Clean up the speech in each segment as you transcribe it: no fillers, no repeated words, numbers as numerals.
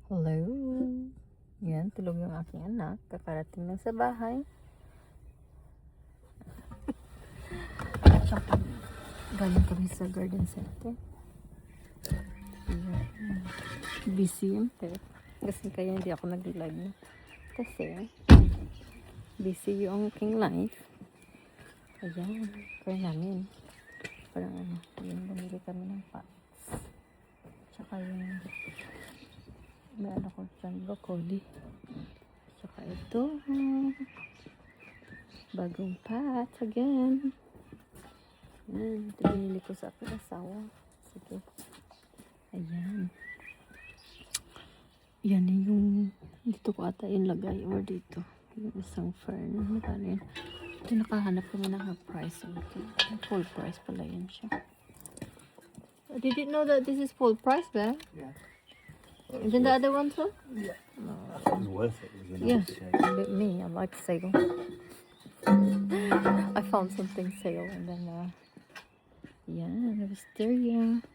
Hello. Yan, tulog yung aking anak. Kakarating lang sa bahay. Tsaka, galing kami sa garden center. Yan. Busy yung pet. Kasi kaya hindi ako nag-live na. Kasi, busy yung king life. Ayan, kaya namin. Parang ano, yung bumili kami ng pots. Tsaka yung may ano ko dyan, broccoli. Tsaka ito, bagong pots again. Yan, ito binili ko sa aking asawa. Sige. Ayan. Yan yung, dito ko ata yung lagay or dito. Yung isang fern. Magkano yun? Ito nakahanap kami ng price. Full price pala yan siya. Did you know that this is full price, ba? Yeah. Isn't the other one too? Yeah. No. It was worth it. It was a Yeah, nice shade. me, I like sale. I found something sale and then, yan, wisteria.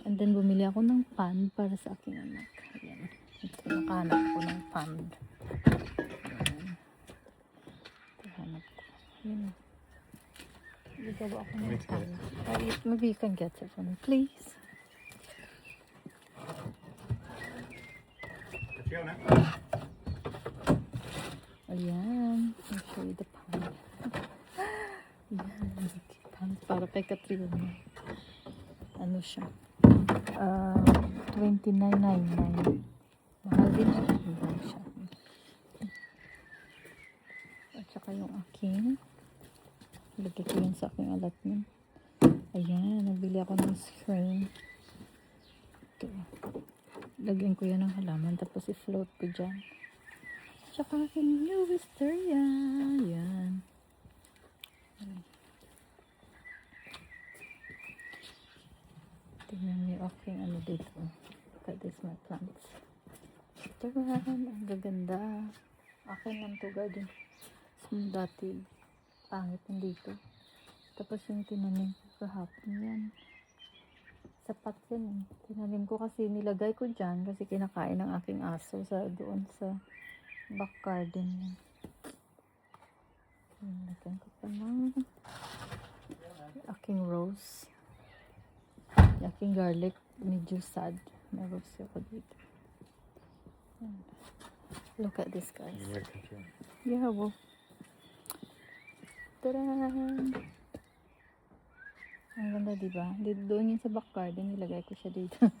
And then, bumili ako ng pan para sa aking anak. Ayan. Ito, nakahanap ko ng pan. Ayan. Ito, hanap ko. Ayan. Gagawa ako ng pan. Maybe you can get it for me, please. Ayan. I'll show you the pan. Ayan. Pan para kay Katrina. Ano siya? $29.99. Mahal din siya. Mahal siya. At saka yung aking lagay ko yan sa aking allotment. Ayan. Nabili ako ng screen. Ito. Lagyan ko yan ng halaman. Tapos i-float ko dyan. Tsaka aking new wisteria. Ayan. Tingnan niyo aking ano dito. Look at this, my plants. Ito ang gaganda. Akin lang to garden. Dati, pangit yung dito. Tapos yung tinanim ko kahapon yan. Sapat yan. Tinanim ko kasi nilagay ko dyan kasi kinakain ng aking aso sa doon sa back garden yan. Lagyan ko pa ng aking rose. Aking garlic, medyo sad. May rose ako dito. Look at this, guys. Yeah, well. Tada! Ang ganda, diba? Doon yun sa back garden, nilagay ko siya dito.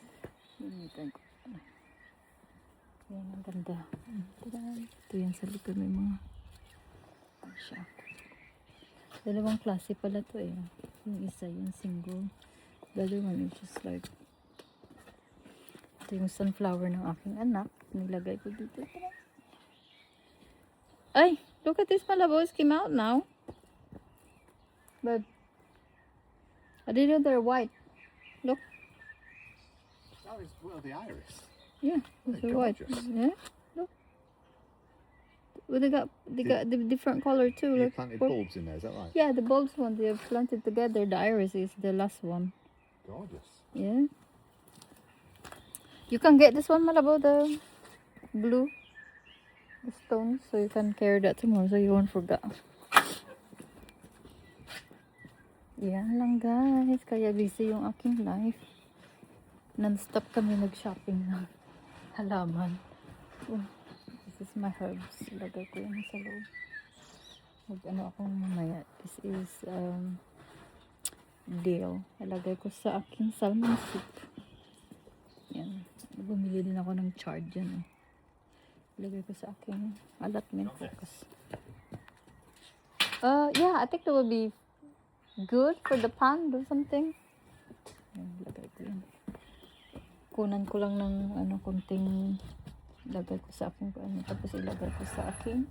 Yan, ang ganda. Tada! Ito yan sa likod, may mga ano siya. Dalawang klase pala to eh. Yung isa, yung single. The other one is just like ito yung sunflower ng aking anak. Nilagay ko dito. Ay! Look at this, malabos came out now. But I didn't know they're white. Look. Oh, it's, well, the iris. Yeah, they're white. Gorgeous. Yeah, look. Well, they got the different color too. You Look. planted bulbs in there, is that right? Yeah, the bulbs one they have planted together. The iris is the last one. Gorgeous. Yeah. You can get this one, Malabo, the blue, the stones, so you can carry that tomorrow so you won't forget. Yan lang, guys. Kaya busy yung aking life. Non-stop kami nag-shopping ng halaman. Oh, this is my herbs. Ilagay ko yan sa loob. Mag-ano akong mamaya. This is dill. Ilagay ko sa aking salmon soup. Yan. Bumili din ako ng chard dyan. Ilagay ko sa aking allotment focus. Yeah, I think that would be good for the pan or something. Yan, ilagay ko yan. Kunan ko lang ng ano, konting ilagay ko sa aking ano, tapos ilagay ko sa aking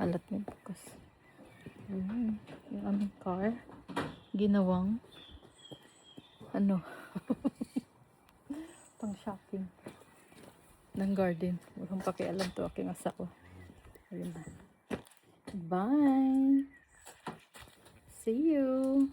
allotment focus. Yung aming car ginawang ano pang shopping ng garden. Walang pakialam to aking asawa. Ayun na. Bye! See you!